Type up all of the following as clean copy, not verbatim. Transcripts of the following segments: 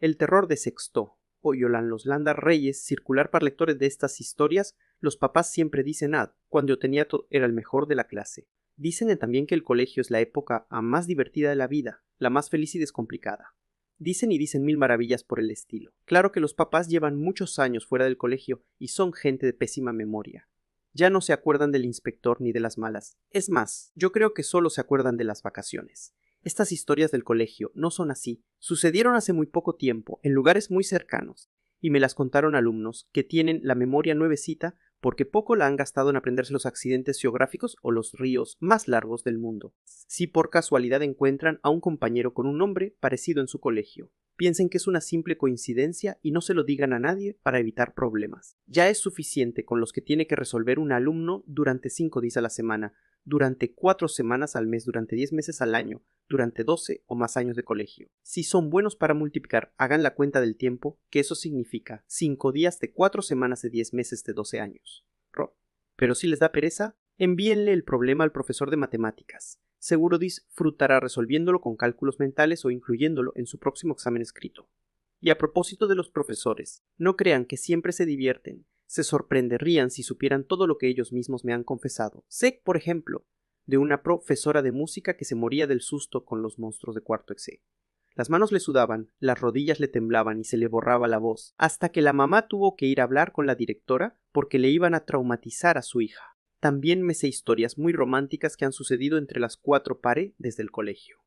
El terror de Sexto, o Yolan-los-Landa Reyes, circular para lectores de estas historias, los papás siempre dicen cuando Oteniato era el mejor de la clase. Dicen también que el colegio es la época más divertida de la vida, la más feliz y descomplicada. Dicen y dicen mil maravillas por el estilo. Claro que los papás llevan muchos años fuera del colegio y son gente de pésima memoria. Ya no se acuerdan del inspector ni de las malas. Es más, yo creo que solo se acuerdan de las vacaciones. Estas historias del colegio no son así. Sucedieron hace muy poco tiempo, en lugares muy cercanos, y me las contaron alumnos que tienen la memoria nuevecita porque poco la han gastado en aprenderse los accidentes geográficos o los ríos más largos del mundo. Si por casualidad encuentran a un compañero con un nombre parecido en su colegio, piensen que es una simple coincidencia y no se lo digan a nadie para evitar problemas. Ya es suficiente con los que tiene que resolver un alumno durante 5 días a la semana, durante 4 semanas al mes, durante 10 meses al año, durante 12 o más años de colegio. Si son buenos para multiplicar, hagan la cuenta del tiempo, que eso significa 5 días de 4 semanas de 10 meses de 12 años. Pero si les da pereza, envíenle el problema al profesor de matemáticas. Seguro disfrutará resolviéndolo con cálculos mentales o incluyéndolo en su próximo examen escrito. Y a propósito de los profesores, no crean que siempre se divierten. Se sorprenderían si supieran todo lo que ellos mismos me han confesado. Sé, por ejemplo, de una profesora de música que se moría del susto con los monstruos de cuarto exe. Las manos le sudaban, las rodillas le temblaban y se le borraba la voz, hasta que la mamá tuvo que ir a hablar con la directora porque le iban a traumatizar a su hija. También me sé historias muy románticas que han sucedido entre las 4 pares desde el colegio.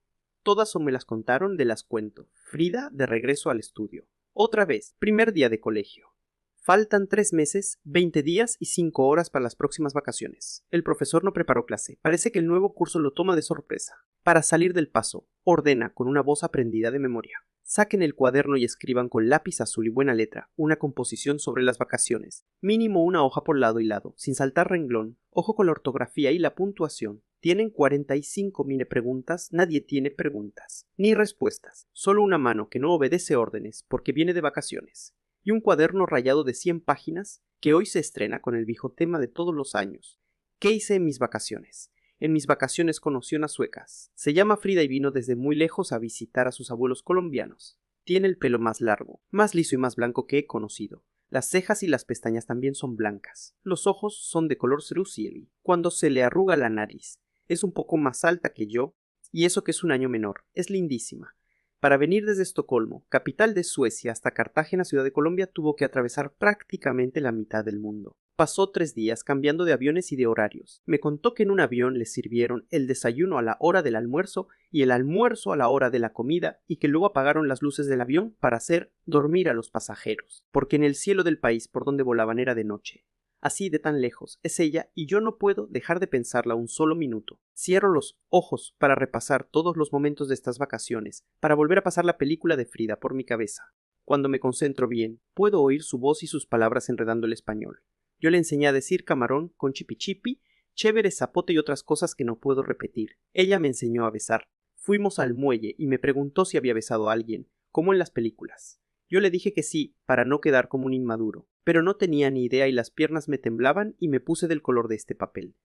Todas o me las contaron de las cuento. Frida de regreso al estudio. Otra vez, primer día de colegio. Faltan 3 meses, 20 días y 5 horas para las próximas vacaciones. El profesor no preparó clase. Parece que el nuevo curso lo toma de sorpresa. Para salir del paso, ordena con una voz aprendida de memoria. Saquen el cuaderno y escriban con lápiz azul y buena letra una composición sobre las vacaciones. Mínimo una hoja por lado y lado, sin saltar renglón. Ojo con la ortografía y la puntuación. Tienen 45 mini preguntas, nadie tiene preguntas, ni respuestas. Solo una mano que no obedece órdenes porque viene de vacaciones. Y un cuaderno rayado de 100 páginas que hoy se estrena con el viejo tema de todos los años. ¿Qué hice en mis vacaciones? En mis vacaciones conocí unas suecas. Se llama Frida y vino desde muy lejos a visitar a sus abuelos colombianos. Tiene el pelo más largo, más liso y más blanco que he conocido. Las cejas y las pestañas también son blancas. Los ojos son de color cerúcieli. Cuando se le arruga la nariz, es un poco más alta que yo, y eso que es un año menor. Es lindísima. Para venir desde Estocolmo, capital de Suecia, hasta Cartagena, ciudad de Colombia, tuvo que atravesar prácticamente la mitad del mundo. Pasó 3 días cambiando de aviones y de horarios. Me contó que en un avión les sirvieron el desayuno a la hora del almuerzo y el almuerzo a la hora de la comida y que luego apagaron las luces del avión para hacer dormir a los pasajeros, porque en el cielo del país por donde volaban era de noche. Así de tan lejos es ella y yo no puedo dejar de pensarla un solo minuto. Cierro los ojos para repasar todos los momentos de estas vacaciones, para volver a pasar la película de Frida por mi cabeza. Cuando me concentro bien, puedo oír su voz y sus palabras enredando el español. Yo le enseñé a decir camarón con chipi chipi, chévere, zapote y otras cosas que no puedo repetir. Ella me enseñó a besar. Fuimos al muelle y me preguntó si había besado a alguien, como en las películas. Yo le dije que sí, para no quedar como un inmaduro, pero no tenía ni idea y las piernas me temblaban y me puse del color de este papel.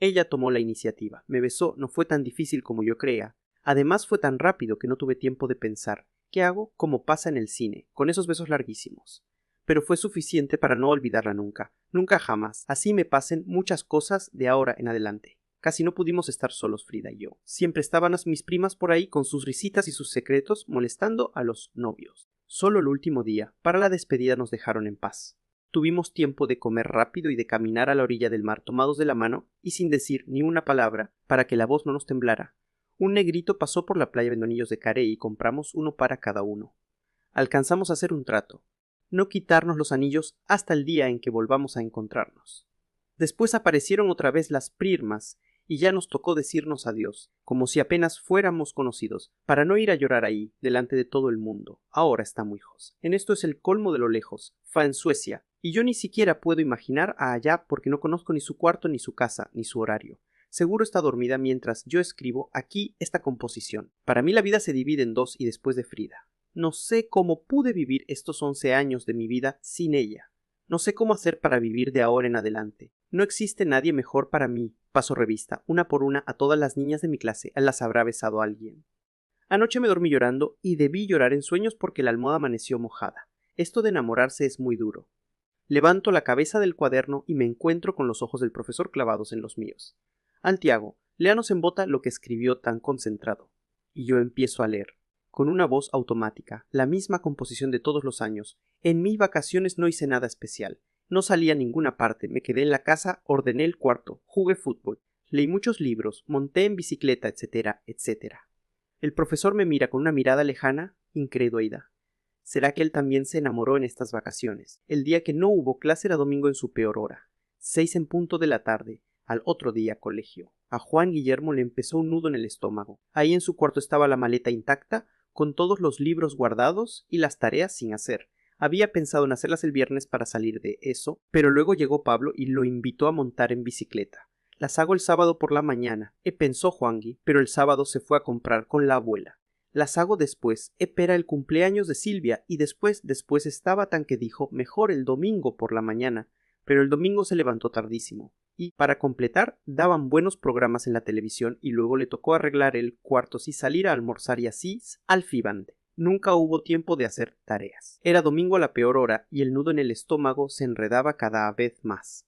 Ella tomó la iniciativa, me besó, no fue tan difícil como yo creía. Además fue tan rápido que no tuve tiempo de pensar. ¿Qué hago? Como pasa en el cine, con esos besos larguísimos. Pero fue suficiente para no olvidarla nunca, nunca jamás. Así me pasen muchas cosas de ahora en adelante. Casi no pudimos estar solos Frida y yo. Siempre estaban mis primas por ahí con sus risitas y sus secretos molestando a los novios. Solo el último día, para la despedida, nos dejaron en paz. Tuvimos tiempo de comer rápido y de caminar a la orilla del mar tomados de la mano y sin decir ni una palabra para que la voz no nos temblara. Un negrito pasó por la playa vendiendo anillos de carey y compramos uno para cada uno. Alcanzamos a hacer un trato. No quitarnos los anillos hasta el día en que volvamos a encontrarnos. Después aparecieron otra vez las primas y ya nos tocó decirnos adiós, como si apenas fuéramos conocidos, para no ir a llorar ahí, delante de todo el mundo. Ahora está muy lejos. En esto es el colmo de lo lejos. Fa en Suecia, y yo ni siquiera puedo imaginar a allá porque no conozco ni su cuarto, ni su casa, ni su horario. Seguro está dormida mientras yo escribo aquí esta composición. Para mí la vida se divide en 2 y después de Frida. No sé cómo pude vivir estos 11 años de mi vida sin ella. No sé cómo hacer para vivir de ahora en adelante. No existe nadie mejor para mí. Paso revista, una por una, a todas las niñas de mi clase. Las habrá besado alguien. Anoche me dormí llorando y debí llorar en sueños porque la almohada amaneció mojada. Esto de enamorarse es muy duro. Levanto la cabeza del cuaderno y me encuentro con los ojos del profesor clavados en los míos. Antiago, léanos en bota lo que escribió tan concentrado. Y yo empiezo a leer. Con una voz automática, la misma composición de todos los años. En mis vacaciones no hice nada especial. No salí a ninguna parte, me quedé en la casa, ordené el cuarto, jugué fútbol, leí muchos libros, monté en bicicleta, etcétera, etcétera. El profesor me mira con una mirada lejana, incrédula. ¿Será que él también se enamoró en estas vacaciones? El día que no hubo clase era domingo en su peor hora. 6 en punto de la tarde. Al otro día colegio. A Juan Guillermo le empezó un nudo en el estómago. Ahí en su cuarto estaba la maleta intacta, con todos los libros guardados y las tareas sin hacer. Había pensado en hacerlas el viernes para salir de eso, pero luego llegó Pablo y lo invitó a montar en bicicleta. Las hago el sábado por la mañana, pensó Juangui, pero el sábado se fue a comprar con la abuela. Las hago después, era el cumpleaños de Silvia, y después estaba tan que dijo mejor el domingo por la mañana, pero el domingo se levantó tardísimo, y para completar daban buenos programas en la televisión y luego le tocó arreglar el cuarto y salir a almorzar y así al fibande. Nunca hubo tiempo de hacer tareas. Era domingo a la peor hora y el nudo en el estómago se enredaba cada vez más.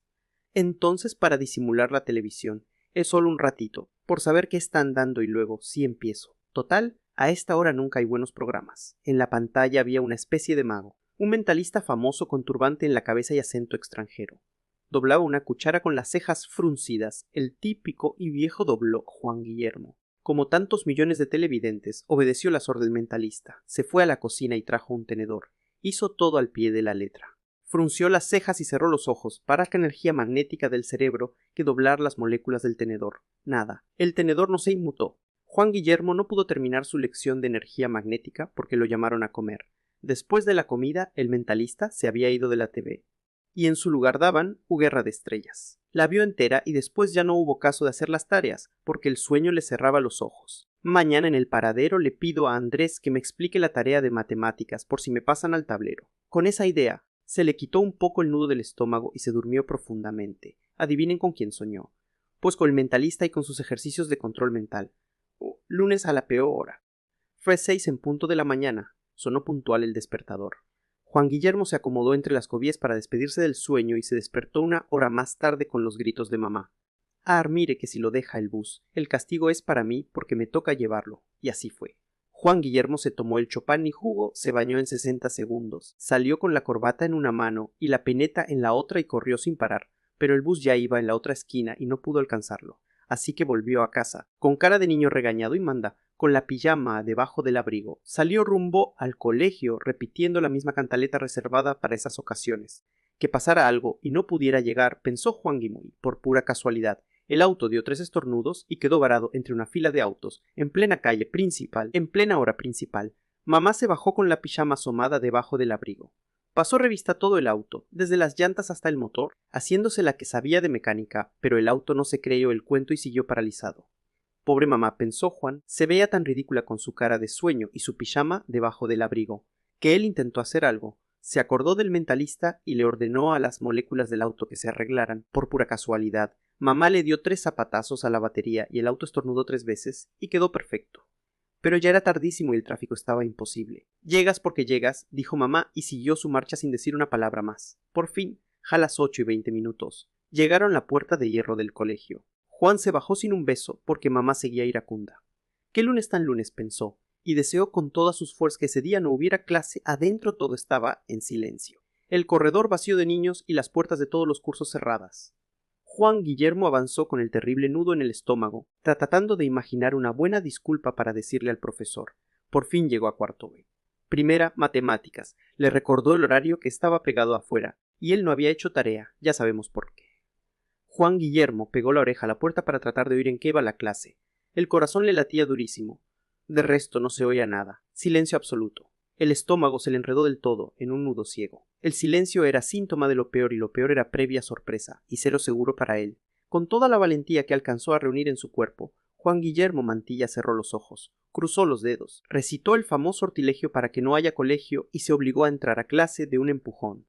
Entonces, para disimular la televisión, es solo un ratito, por saber qué están dando y luego sí empiezo. Total, a esta hora nunca hay buenos programas. En la pantalla había una especie de mago, un mentalista famoso con turbante en la cabeza y acento extranjero. Doblaba una cuchara con las cejas fruncidas, el típico y viejo dobló Juan Guillermo. Como tantos millones de televidentes, obedeció las órdenes del mentalista, se fue a la cocina y trajo un tenedor. Hizo todo al pie de la letra. Frunció las cejas y cerró los ojos para que energía magnética del cerebro que doblar las moléculas del tenedor. Nada. El tenedor no se inmutó. Juan Guillermo no pudo terminar su lección de energía magnética porque lo llamaron a comer. Después de la comida, el mentalista se había ido de la TV. Y en su lugar daban Guerra de Estrellas. La vio entera y después ya no hubo caso de hacer las tareas, porque el sueño le cerraba los ojos. Mañana en el paradero le pido a Andrés que me explique la tarea de matemáticas por si me pasan al tablero. Con esa idea, se le quitó un poco el nudo del estómago y se durmió profundamente. Adivinen con quién soñó. Pues con el mentalista y con sus ejercicios de control mental. Lunes a la peor hora. Fue 6 en punto de la mañana. Sonó puntual el despertador. Juan Guillermo se acomodó entre las cobijas para despedirse del sueño y se despertó una hora más tarde con los gritos de mamá. Mire que si lo deja el bus, el castigo es para mí porque me toca llevarlo. Y así fue. Juan Guillermo se tomó el chopán y jugo, se bañó en 60 segundos, salió con la corbata en una mano y la peineta en la otra y corrió sin parar, pero el bus ya iba en la otra esquina y no pudo alcanzarlo. Así que volvió a casa, con cara de niño regañado y manda, con la pijama debajo del abrigo. Salió rumbo al colegio, repitiendo la misma cantaleta reservada para esas ocasiones. Que pasara algo y no pudiera llegar, pensó Juan Guimui, por pura casualidad. El auto dio 3 estornudos y quedó varado entre una fila de autos, en plena calle principal, en plena hora principal. Mamá se bajó con la pijama asomada debajo del abrigo. Pasó revista todo el auto, desde las llantas hasta el motor, haciéndose la que sabía de mecánica, pero el auto no se creyó el cuento y siguió paralizado. Pobre mamá, pensó Juan, se veía tan ridícula con su cara de sueño y su pijama debajo del abrigo, que él intentó hacer algo. Se acordó del mentalista y le ordenó a las moléculas del auto que se arreglaran. Por pura casualidad, mamá le dio 3 zapatazos a la batería y el auto estornudó 3 veces y quedó perfecto. Pero ya era tardísimo y el tráfico estaba imposible. Llegas porque llegas, dijo mamá y siguió su marcha sin decir una palabra más. Por fin, a las 8:20. Llegaron a la puerta de hierro del colegio. Juan se bajó sin un beso porque mamá seguía iracunda. ¿Qué lunes tan lunes? Pensó, y deseó con todas sus fuerzas que ese día no hubiera clase. Adentro todo estaba en silencio. El corredor vacío de niños y las puertas de todos los cursos cerradas. Juan Guillermo avanzó con el terrible nudo en el estómago, tratando de imaginar una buena disculpa para decirle al profesor. Por fin llegó a cuarto B. Primera, matemáticas. Le recordó el horario que estaba pegado afuera, y él no había hecho tarea, ya sabemos por qué. Juan Guillermo pegó la oreja a la puerta para tratar de oír en qué iba la clase. El corazón le latía durísimo. De resto no se oía nada. Silencio absoluto. El estómago se le enredó del todo en un nudo ciego. El silencio era síntoma de lo peor y lo peor era previa sorpresa y cero seguro para él. Con toda la valentía que alcanzó a reunir en su cuerpo, Juan Guillermo Mantilla cerró los ojos, cruzó los dedos, recitó el famoso sortilegio para que no haya colegio y se obligó a entrar a clase de un empujón.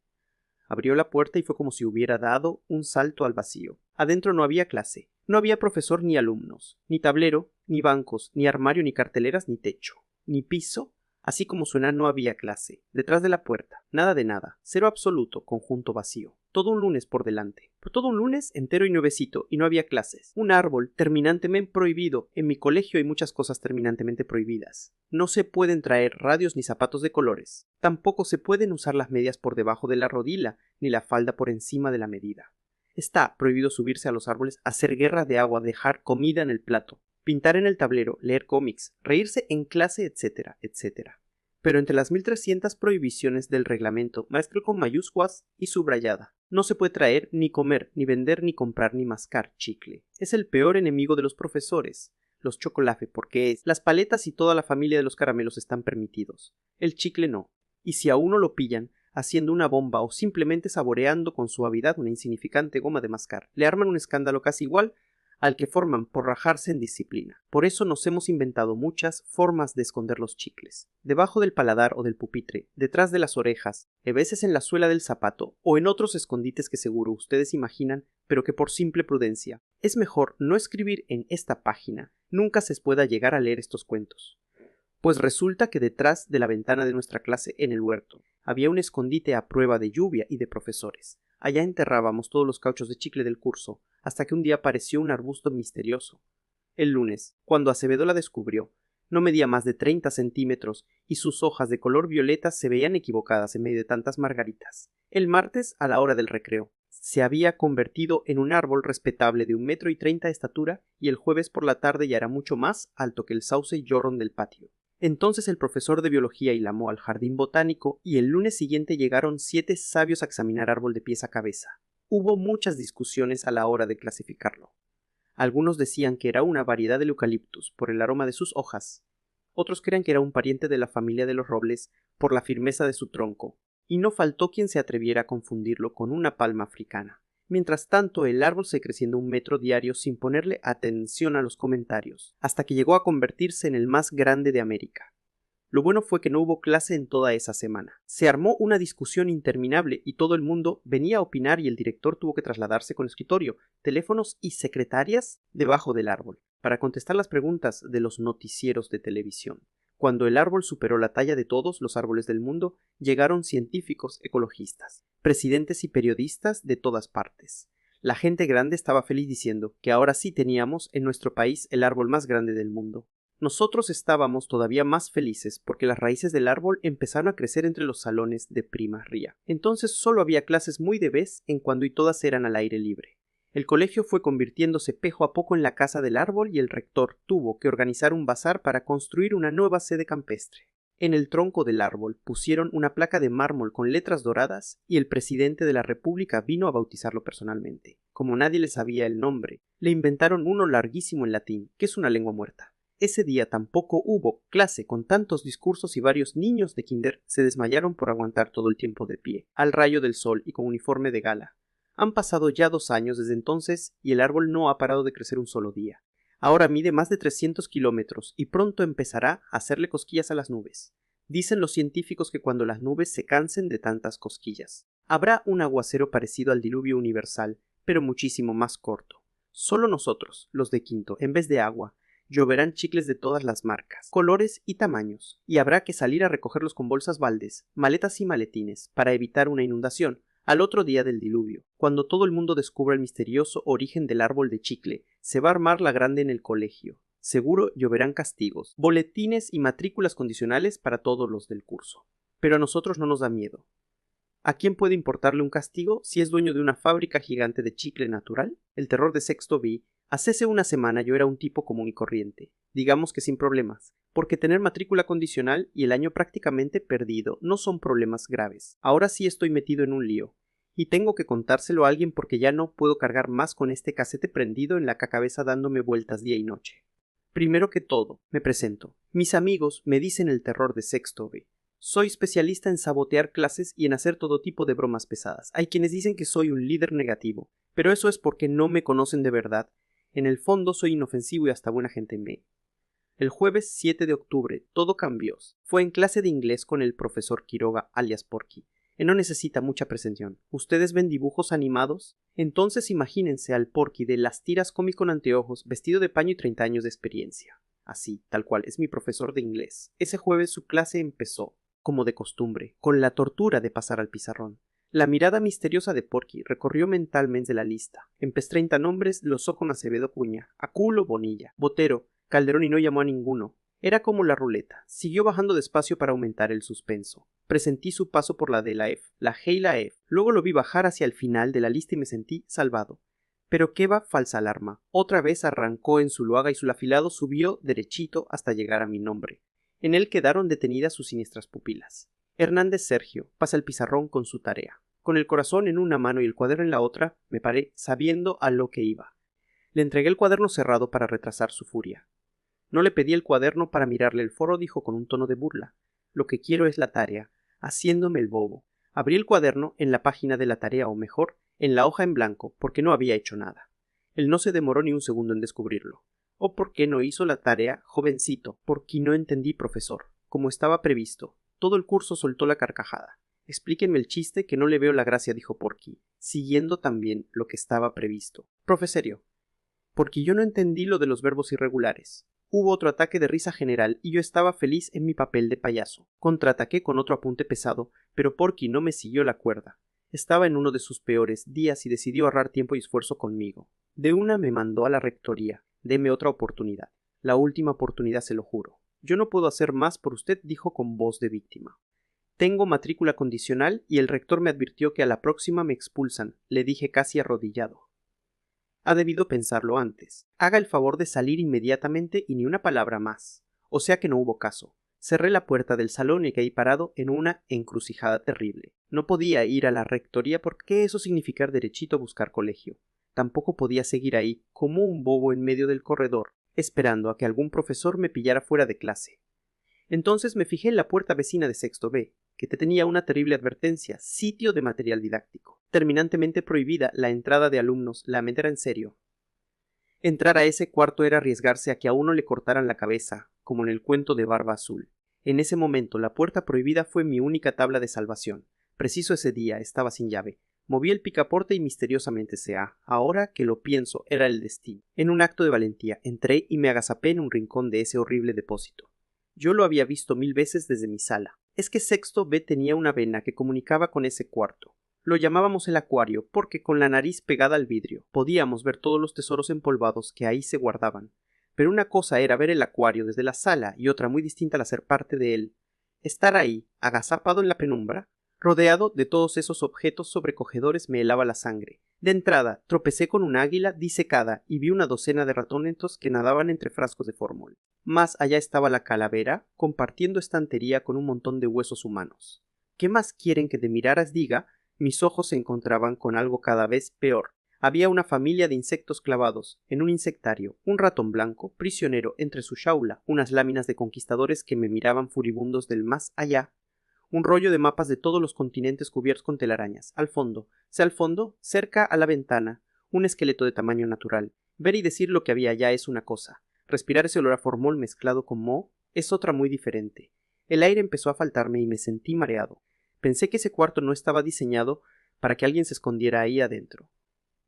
Abrió la puerta y fue como si hubiera dado un salto al vacío. Adentro no había clase, no había profesor ni alumnos, ni tablero, ni bancos, ni armario, ni carteleras, ni techo, ni piso. Así como suena, no había clase. Detrás de la puerta, nada de nada, cero absoluto, conjunto vacío. Todo un lunes por delante. Por todo un lunes entero y nuevecito, y no había clases. Un árbol terminantemente prohibido. En mi colegio hay muchas cosas terminantemente prohibidas. No se pueden traer radios ni zapatos de colores. Tampoco se pueden usar las medias por debajo de la rodilla, ni la falda por encima de la medida. Está prohibido subirse a los árboles, hacer guerra de agua, dejar comida en el plato, pintar en el tablero, leer cómics, reírse en clase, etcétera, etcétera. Pero entre las 1300 prohibiciones del reglamento, maestro con mayúsculas y subrayada, no se puede traer, ni comer, ni vender, ni comprar, ni mascar chicle. Es el peor enemigo de los profesores. Los chocolate, porque es. Las paletas y toda la familia de los caramelos están permitidos. El chicle no. Y si a uno lo pillan haciendo una bomba o simplemente saboreando con suavidad una insignificante goma de mascar, le arman un escándalo casi igual al que forman por rajarse en disciplina. Por eso nos hemos inventado muchas formas de esconder los chicles. Debajo del paladar o del pupitre, detrás de las orejas, a veces en la suela del zapato o en otros escondites que seguro ustedes imaginan, pero que por simple prudencia es mejor no escribir en esta página. Nunca se pueda llegar a leer estos cuentos. Pues resulta que detrás de la ventana de nuestra clase en el huerto había un escondite a prueba de lluvia y de profesores. Allá enterrábamos todos los cauchos de chicle del curso, hasta que un día apareció un arbusto misterioso. El lunes, cuando Acevedo la descubrió, no medía más de 30 centímetros y sus hojas de color violeta se veían equivocadas en medio de tantas margaritas. El martes, a la hora del recreo, se había convertido en un árbol respetable de 1,30 m de estatura y el jueves por la tarde ya era mucho más alto que el sauce llorón del patio. Entonces el profesor de biología llamó al jardín botánico y el lunes siguiente llegaron 7 sabios a examinar árbol de pies a cabeza. Hubo muchas discusiones a la hora de clasificarlo. Algunos decían que era una variedad del eucaliptus por el aroma de sus hojas. Otros creían que era un pariente de la familia de los robles por la firmeza de su tronco. Y no faltó quien se atreviera a confundirlo con una palma africana. Mientras tanto, el árbol se creciendo 1 metro diario sin ponerle atención a los comentarios, hasta que llegó a convertirse en el más grande de América. Lo bueno fue que no hubo clase en toda esa semana. Se armó una discusión interminable y todo el mundo venía a opinar y el director tuvo que trasladarse con escritorio, teléfonos y secretarias debajo del árbol, para contestar las preguntas de los noticieros de televisión. Cuando el árbol superó la talla de todos los árboles del mundo, llegaron científicos ecologistas, presidentes y periodistas de todas partes. La gente grande estaba feliz diciendo que ahora sí teníamos en nuestro país el árbol más grande del mundo. Nosotros estábamos todavía más felices porque las raíces del árbol empezaron a crecer entre los salones de primaria. Entonces solo había clases muy de vez en cuando y todas eran al aire libre. El colegio fue convirtiéndose poco a poco en la casa del árbol y el rector tuvo que organizar un bazar para construir una nueva sede campestre. En el tronco del árbol pusieron una placa de mármol con letras doradas y el presidente de la República vino a bautizarlo personalmente. Como nadie le sabía el nombre, le inventaron uno larguísimo en latín, que es una lengua muerta. Ese día tampoco hubo clase con tantos discursos y varios niños de kinder se desmayaron por aguantar todo el tiempo de pie, al rayo del sol y con uniforme de gala. Han pasado ya 2 años desde entonces y el árbol no ha parado de crecer un solo día. Ahora mide más de 300 kilómetros y pronto empezará a hacerle cosquillas a las nubes. Dicen los científicos que cuando las nubes se cansen de tantas cosquillas, habrá un aguacero parecido al diluvio universal, pero muchísimo más corto. Solo nosotros, los de quinto, en vez de agua, lloverán chicles de todas las marcas, colores y tamaños, y habrá que salir a recogerlos con bolsas baldes, maletas y maletines, para evitar una inundación. Al otro día del diluvio, cuando todo el mundo descubra el misterioso origen del árbol de chicle, se va a armar la grande en el colegio. Seguro lloverán castigos, boletines y matrículas condicionales para todos los del curso. Pero a nosotros no nos da miedo. ¿A quién puede importarle un castigo si es dueño de una fábrica gigante de chicle natural? El terror de sexto B. Hace una semana yo era un tipo común y corriente, digamos que sin problemas, porque tener matrícula condicional y el año prácticamente perdido no son problemas graves. Ahora sí estoy metido en un lío, y tengo que contárselo a alguien porque ya no puedo cargar más con este casete prendido en la cabeza dándome vueltas día y noche. Primero que todo, me presento. Mis amigos me dicen el terror de sexto B. Soy especialista en sabotear clases y en hacer todo tipo de bromas pesadas. Hay quienes dicen que soy un líder negativo, pero eso es porque no me conocen de verdad. En el fondo soy inofensivo y hasta buena gente en mí. El jueves 7 de octubre todo cambió. Fue en clase de inglés con el profesor Quiroga alias Porky. No necesita mucha pretensión. ¿Ustedes ven dibujos animados? Entonces imagínense al Porky de las tiras cómic con anteojos, vestido de paño y 30 años de experiencia. Así, tal cual, es mi profesor de inglés. Ese jueves su clase empezó, como de costumbre, con la tortura de pasar al pizarrón. La mirada misteriosa de Porky recorrió mentalmente la lista. Empecé 30 nombres, los con Acevedo Cuña, Aculo, Bonilla, Botero, Calderón y no llamó a ninguno. Era como la ruleta. Siguió bajando despacio para aumentar el suspenso. Presentí su paso por la D, la F, la G y la F. Luego lo vi bajar hacia el final de la lista y me sentí salvado. Pero qué va, falsa alarma. Otra vez arrancó en su loaga y su afilado subió derechito hasta llegar a mi nombre. En él quedaron detenidas sus siniestras pupilas. Hernández Sergio pasa el pizarrón con su tarea. Con el corazón en una mano y el cuaderno en la otra, me paré sabiendo a lo que iba. Le entregué el cuaderno cerrado para retrasar su furia. No le pedí el cuaderno para mirarle el foro, dijo con un tono de burla. Lo que quiero es la tarea, haciéndome el bobo. Abrí el cuaderno en la página de la tarea, o mejor, en la hoja en blanco, porque no había hecho nada. Él no se demoró ni un segundo en descubrirlo. ¿O por qué no hizo la tarea, jovencito? Porque no entendí, profesor. Como estaba previsto. Todo el curso soltó la carcajada. Explíquenme el chiste, que no le veo la gracia, dijo Porky, siguiendo también lo que estaba previsto. Profesorio, porque yo no entendí lo de los verbos irregulares. Hubo otro ataque de risa general y yo estaba feliz en mi papel de payaso. Contraataqué con otro apunte pesado, pero Porky no me siguió la cuerda. Estaba en uno de sus peores días y decidió ahorrar tiempo y esfuerzo conmigo. De una me mandó a la rectoría. Deme otra oportunidad. La última oportunidad, se lo juro. Yo no puedo hacer más por usted, dijo con voz de víctima. Tengo matrícula condicional y el rector me advirtió que a la próxima me expulsan, le dije casi arrodillado. Ha debido pensarlo antes. Haga el favor de salir inmediatamente y ni una palabra más. O sea que no hubo caso. Cerré la puerta del salón y caí parado en una encrucijada terrible. No podía ir a la rectoría porque eso significaba derechito a buscar colegio. Tampoco podía seguir ahí, como un bobo en medio del corredor, esperando a que algún profesor me pillara fuera de clase. Entonces me fijé en la puerta vecina de sexto B, que tenía una terrible advertencia: sitio de material didáctico. Terminantemente prohibida la entrada de alumnos, la mente era en serio. Entrar a ese cuarto era arriesgarse a que a uno le cortaran la cabeza, como en el cuento de Barba Azul. En ese momento la puerta prohibida fue mi única tabla de salvación. Preciso ese día, estaba sin llave. Moví el picaporte y misteriosamente ahora que lo pienso, era el destino. En un acto de valentía, entré y me agazapé en un rincón de ese horrible depósito. Yo lo había visto 1000 veces desde mi sala. Es que sexto B tenía una vena que comunicaba con ese cuarto. Lo llamábamos el acuario porque con la nariz pegada al vidrio podíamos ver todos los tesoros empolvados que ahí se guardaban. Pero una cosa era ver el acuario desde la sala y otra muy distinta la ser parte de él. Estar ahí, agazapado en la penumbra, rodeado de todos esos objetos sobrecogedores, me helaba la sangre. De entrada, tropecé con un águila disecada y vi una docena de ratonetos que nadaban entre frascos de fórmol. Más allá estaba la calavera, compartiendo estantería con un montón de huesos humanos. ¿Qué más quieren que de miraras diga? Mis ojos se encontraban con algo cada vez peor. Había una familia de insectos clavados en un insectario, un ratón blanco, prisionero entre su jaula, unas láminas de conquistadores que me miraban furibundos del más allá, un rollo de mapas de todos los continentes cubiertos con telarañas, al fondo, cerca a la ventana, un esqueleto de tamaño natural. Ver y decir lo que había allá es una cosa. Respirar ese olor a formol mezclado con moho es otra muy diferente. El aire empezó a faltarme y me sentí mareado. Pensé que ese cuarto no estaba diseñado para que alguien se escondiera ahí adentro.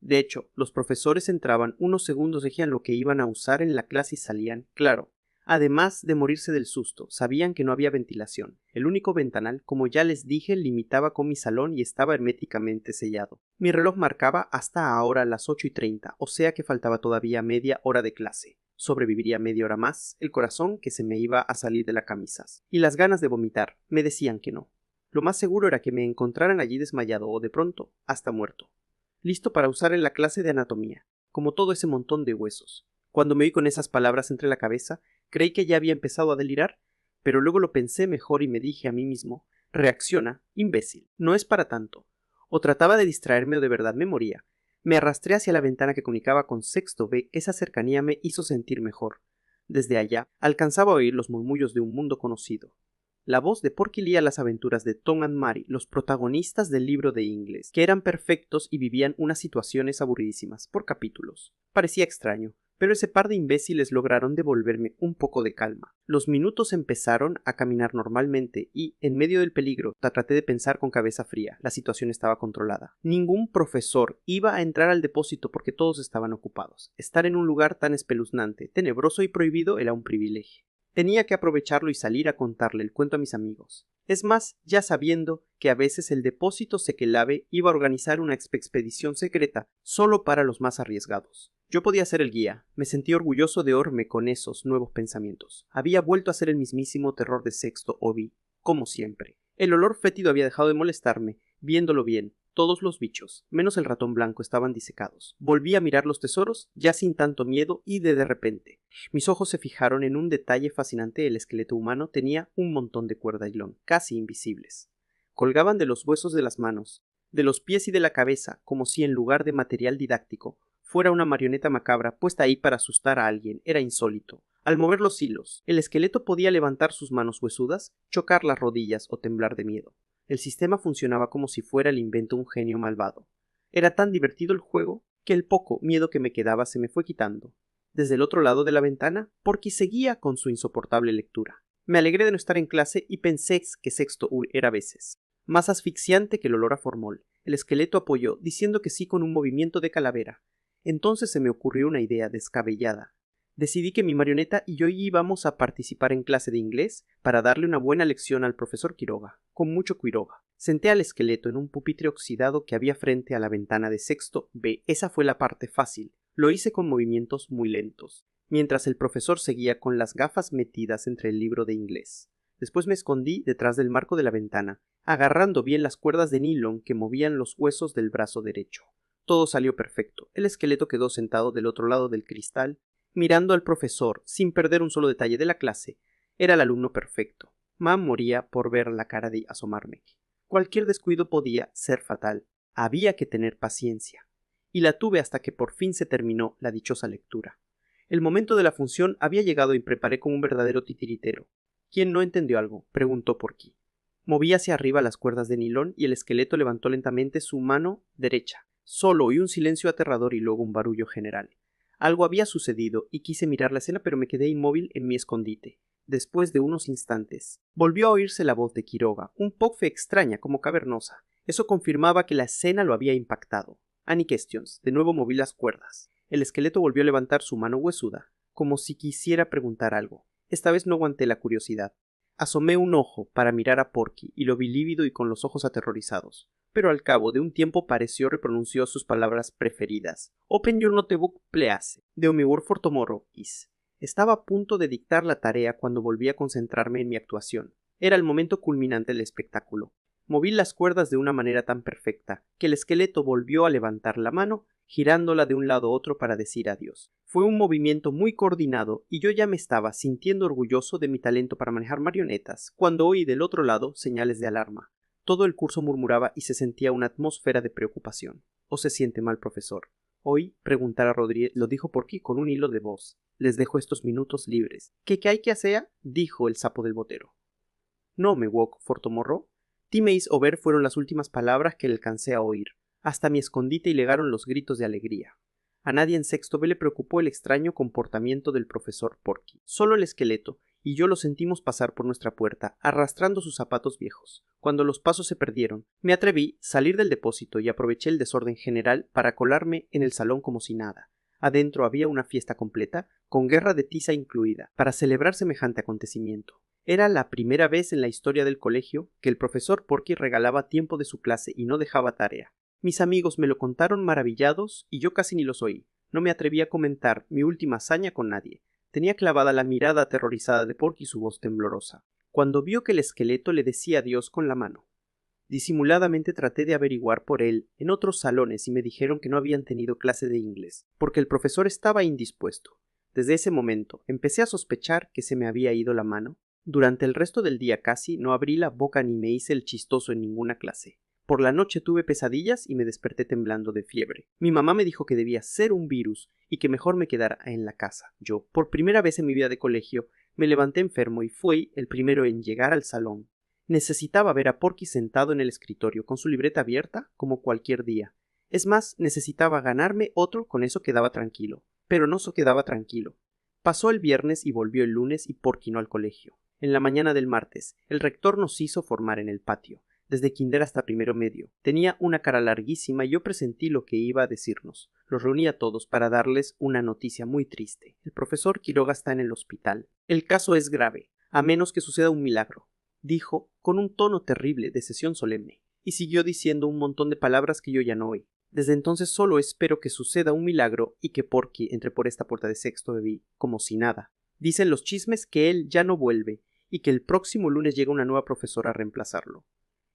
De hecho, los profesores entraban, unos segundos decían lo que iban a usar en la clase y salían, claro. Además de morirse del susto, sabían que no había ventilación. El único ventanal, como ya les dije, limitaba con mi salón y estaba herméticamente sellado. Mi reloj marcaba hasta ahora las 8:30, o sea que faltaba todavía media hora de clase. Sobreviviría media hora más, el corazón que se me iba a salir de la camisa. Y las ganas de vomitar me decían que no. Lo más seguro era que me encontraran allí desmayado o de pronto hasta muerto, listo para usar en la clase de anatomía, como todo ese montón de huesos. Cuando me oí con esas palabras entre la cabeza, creí que ya había empezado a delirar, pero luego lo pensé mejor y me dije a mí mismo: reacciona, imbécil, no es para tanto. O trataba de distraerme o de verdad me moría. Me arrastré hacia la ventana que comunicaba con sexto B, esa cercanía me hizo sentir mejor. Desde allá alcanzaba a oír los murmullos de un mundo conocido. La voz de Porky leía las aventuras de Tom and Mary, los protagonistas del libro de inglés, que eran perfectos y vivían unas situaciones aburridísimas, por capítulos. Parecía extraño, pero ese par de imbéciles lograron devolverme un poco de calma. Los minutos empezaron a caminar normalmente y, en medio del peligro, traté de pensar con cabeza fría. La situación estaba controlada. Ningún profesor iba a entrar al depósito porque todos estaban ocupados. Estar en un lugar tan espeluznante, tenebroso y prohibido era un privilegio. Tenía que aprovecharlo y salir a contarle el cuento a mis amigos. Es más, ya sabiendo que a veces el depósito Sekelave iba a organizar una expedición secreta solo para los más arriesgados. Yo podía ser el guía. Me sentí orgulloso de Orme con esos nuevos pensamientos. Había vuelto a ser el mismísimo terror de Sexto Obi, como siempre. El olor fétido había dejado de molestarme, viéndolo bien. Todos los bichos, menos el ratón blanco, estaban disecados. Volví a mirar los tesoros, ya sin tanto miedo, y de repente mis ojos se fijaron en un detalle fascinante. El esqueleto humano tenía un montón de cuerda y hilón, casi invisibles. Colgaban de los huesos de las manos, de los pies y de la cabeza, como si en lugar de material didáctico fuera una marioneta macabra puesta ahí para asustar a alguien. Era insólito. Al mover los hilos, el esqueleto podía levantar sus manos huesudas, chocar las rodillas o temblar de miedo. El sistema funcionaba como si fuera el invento de un genio malvado. Era tan divertido el juego que el poco miedo que me quedaba se me fue quitando. Desde el otro lado de la ventana, Porky seguía con su insoportable lectura. Me alegré de no estar en clase y pensé que Sexto era a veces más asfixiante que el olor a formol. El esqueleto apoyó, diciendo que sí con un movimiento de calavera. Entonces se me ocurrió una idea descabellada. Decidí que mi marioneta y yo íbamos a participar en clase de inglés para darle una buena lección al profesor Quiroga, con mucho Quiroga. Senté al esqueleto en un pupitre oxidado que había frente a la ventana de Sexto B. Esa fue la parte fácil. Lo hice con movimientos muy lentos, mientras el profesor seguía con las gafas metidas entre el libro de inglés. Después me escondí detrás del marco de la ventana, agarrando bien las cuerdas de nylon que movían los huesos del brazo derecho. Todo salió perfecto. El esqueleto quedó sentado del otro lado del cristal, mirando al profesor, sin perder un solo detalle de la clase. Era el alumno perfecto. Mam moría por ver la cara de asomarme. Cualquier descuido podía ser fatal. Había que tener paciencia. Y la tuve hasta que por fin se terminó la dichosa lectura. El momento de la función había llegado y preparé como un verdadero titiritero. ¿Quién no entendió algo?, preguntó Porky. Moví hacia arriba las cuerdas de nylon y el esqueleto levantó lentamente su mano derecha. Solo oí un silencio aterrador y luego un barullo general. Algo había sucedido y quise mirar la escena, pero me quedé inmóvil en mi escondite. Después de unos instantes, volvió a oírse la voz de Quiroga, un poco extraña, como cavernosa. Eso confirmaba que la escena lo había impactado. Any questions. De nuevo moví las cuerdas. El esqueleto volvió a levantar su mano huesuda, como si quisiera preguntar algo. Esta vez no aguanté la curiosidad. Asomé un ojo para mirar a Porky y lo vi lívido y con los ojos aterrorizados. Pero al cabo de un tiempo repronunció sus palabras preferidas. Open your notebook, please. De mi word for tomorrow is. Estaba a punto de dictar la tarea cuando volví a concentrarme en mi actuación. Era el momento culminante del espectáculo. Moví las cuerdas de una manera tan perfecta que el esqueleto volvió a levantar la mano, girándola de un lado a otro para decir adiós. Fue un movimiento muy coordinado y yo ya me estaba sintiendo orgulloso de mi talento para manejar marionetas cuando oí del otro lado señales de alarma. Todo el curso murmuraba y se sentía una atmósfera de preocupación. ¿O se siente mal, profesor? Oí preguntar a Rodríguez, lo dijo Porky con un hilo de voz. Les dejo estos minutos libres. ¿Qué hay que hacer? Dijo el sapo del botero. No me walk for tomorrow. Timeis o ver fueron las últimas palabras que le alcancé a oír. Hasta mi escondite llegaron los gritos de alegría. A nadie en Sexto B le preocupó el extraño comportamiento del profesor Porky. Solo el esqueleto y yo lo sentimos pasar por nuestra puerta, arrastrando sus zapatos viejos. Cuando los pasos se perdieron, me atreví a salir del depósito y aproveché el desorden general para colarme en el salón como si nada. Adentro había una fiesta completa, con guerra de tiza incluida, para celebrar semejante acontecimiento. Era la primera vez en la historia del colegio que el profesor Porky regalaba tiempo de su clase y no dejaba tarea. Mis amigos me lo contaron maravillados y yo casi ni los oí. No me atreví a comentar mi última hazaña con nadie. Tenía clavada la mirada aterrorizada de Porky y su voz temblorosa, cuando vio que el esqueleto le decía adiós con la mano. Disimuladamente traté de averiguar por él en otros salones y me dijeron que no habían tenido clase de inglés, porque el profesor estaba indispuesto. Desde ese momento empecé a sospechar que se me había ido la mano. Durante el resto del día casi no abrí la boca ni me hice el chistoso en ninguna clase. Por la noche tuve pesadillas y me desperté temblando de fiebre. Mi mamá me dijo que debía ser un virus y que mejor me quedara en la casa. Yo, por primera vez en mi vida de colegio, me levanté enfermo y fui el primero en llegar al salón. Necesitaba ver a Porky sentado en el escritorio con su libreta abierta como cualquier día. Es más, necesitaba ganarme otro, con eso quedaba tranquilo. Pero no se quedaba tranquilo. Pasó el viernes y volvió el lunes y Porky no al colegio. En la mañana del martes, el rector nos hizo formar en el patio, desde kinder hasta primero medio. Tenía una cara larguísima y yo presentí lo que iba a decirnos. Los reuní a todos para darles una noticia muy triste. El profesor Quiroga está en el hospital. El caso es grave, a menos que suceda un milagro, dijo con un tono terrible de sesión solemne, y siguió diciendo un montón de palabras que yo ya no oí. Desde entonces solo espero que suceda un milagro y que Porky entre por esta puerta de sexto B como si nada. Dicen los chismes que él ya no vuelve y que el próximo lunes llega una nueva profesora a reemplazarlo.